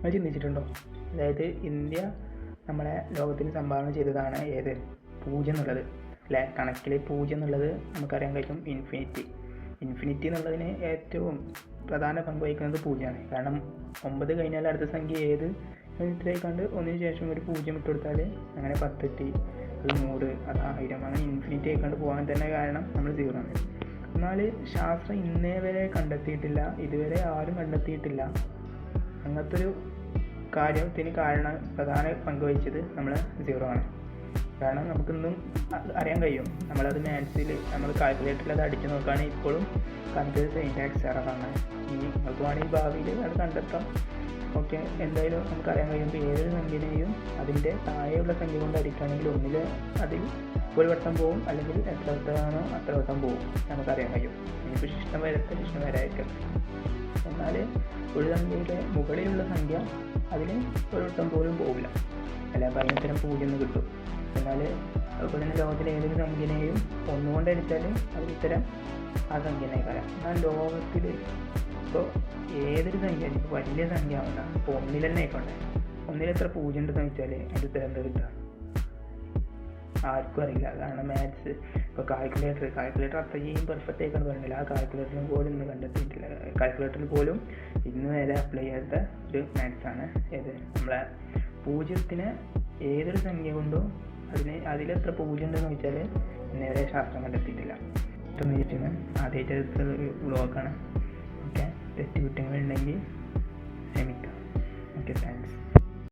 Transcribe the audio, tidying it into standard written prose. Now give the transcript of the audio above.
അത് ചിന്തിച്ചിട്ടുണ്ടോ? അതായത് ഇന്ത്യ നമ്മളെ ലോകത്തിന് സംഭാവന ചെയ്തതാണ് ഏത്? 0 എന്നുള്ളത് അല്ലേ? കണക്കിൽ 0 എന്നുള്ളത് നമുക്കറിയാൻ കഴിയും. ഇൻഫിനിറ്റി എന്നുള്ളതിന് ഏറ്റവും പ്രധാന പങ്ക് വഹിക്കുന്നത് 0ആണ്. കാരണം 9 കഴിഞ്ഞാൽ അടുത്ത സംഖ്യ ഏത് ഇത്രയായിക്കൊണ്ട് ഒന്നിന് ശേഷം ഒരു 0 ഇട്ട് കൊടുത്താൽ അങ്ങനെ 10 എത്തി, അത് 100, അത് 1000, അങ്ങനെ ഇൻഫിനിറ്റി ആയിക്കൊണ്ട് പോകാൻ തന്നെ കാരണം നമ്മൾ 0 ആണ്. എന്നാൽ ശാസ്ത്രം ഇന്നേ വരെ കണ്ടെത്തിയിട്ടില്ല, ഇതുവരെ ആരും കണ്ടെത്തിയിട്ടില്ല അങ്ങനത്തെ ഒരു കാര്യത്തിന് പ്രധാന പങ്ക് വഹിച്ചത് നമ്മൾ 0 ആണ്. കാരണം നമുക്കിന്നും അറിയാൻ കഴിയും. നമ്മളത് മാത്സിൽ നമ്മൾ കാൽക്കുലേറ്ററിൽ അത് അടിച്ചു നോക്കുകയാണെങ്കിൽ ഇപ്പോഴും കണ്ടത് സിൻടാക്സ് എററാണ്. നിങ്ങൾക്ക് വേണമെങ്കിൽ ഭാവിയിൽ അത് കണ്ടെത്താം. ഓക്കെ, എന്തായാലും നമുക്കറിയാൻ കഴിയുമ്പോൾ ഏതൊരു സംഖ്യനെയും അതിൻ്റെ താഴെയുള്ള സംഖ്യ കൊണ്ട് അടിക്കുകയാണെങ്കിൽ ഒന്നിൽ അതിൽ ഒരു വട്ടം പോവും, അല്ലെങ്കിൽ എത്ര വട്ടമാണോ അത്ര വട്ടം പോവും നമുക്കറിയാൻ കഴിയും. ഇനിയിപ്പോൾ ശിഷ്ടം വരായിരിക്കും. എന്നാൽ ഒരു സംഖ്യയുടെ മുകളിലുള്ള സംഖ്യ അതിന് ഒരു വട്ടം പോലും പോവില്ല, അല്ല അപ്പോൾ അതിനുത്തരം 0 എന്ന് കിട്ടും. എന്നാൽ അതുപോലെ തന്നെ ലോകത്തിലെ ഏതൊരു സംഖ്യനെയും 1 കൊണ്ട് അടിച്ചാൽ അതിനുത്തരം ആ സംഖ്യനേക്കാരം. എന്നാൽ ലോകത്തിൽ ഇപ്പോൾ ഏതൊരു സംഖ്യ, ഇപ്പോൾ വലിയ സംഖ്യ ആവണ്ട, ഇപ്പോൾ 1 തന്നെ ആയിക്കോട്ടെ, 1 എത്ര 0 ഉണ്ടെന്ന് വെച്ചാൽ അതിൻ്റെ ഉത്തരം എന്താ കിട്ടുക? ആർക്കും അറിയില്ല. കാരണം മാത്സ് ഇപ്പോൾ കാൽക്കുലേറ്റർ അത്രയും പെർഫെക്റ്റ് ആയിക്കാണ് പറയുന്നില്ല. ആ കാൽക്കുലേറ്ററിന് പോലും ഇന്ന് കണ്ടെത്തിയിട്ടില്ല. കാൽക്കുലേറ്ററിൽ പോലും ഇന്ന് വരെ അപ്ലൈ ചെയ്യാത്ത ഒരു മാത്സാണ് ഏത്? നമ്മളെ 0ത്തിന് ഏതൊരു സംഖ്യ കൊണ്ടും അതിലെത്ര 0 ഉണ്ടെന്ന് വെച്ചാൽ ഇന്ന് വരെ ശാസ്ത്രം കണ്ടെത്തിയിട്ടില്ല. ആദ്യമായിട്ട് എടുത്ത വ്ളോഗാണ്. ഓക്കെ, തെറ്റുകുറ്റങ്ങളുണ്ടെങ്കിൽ ക്ഷമിക്കാം. Okay, thanks.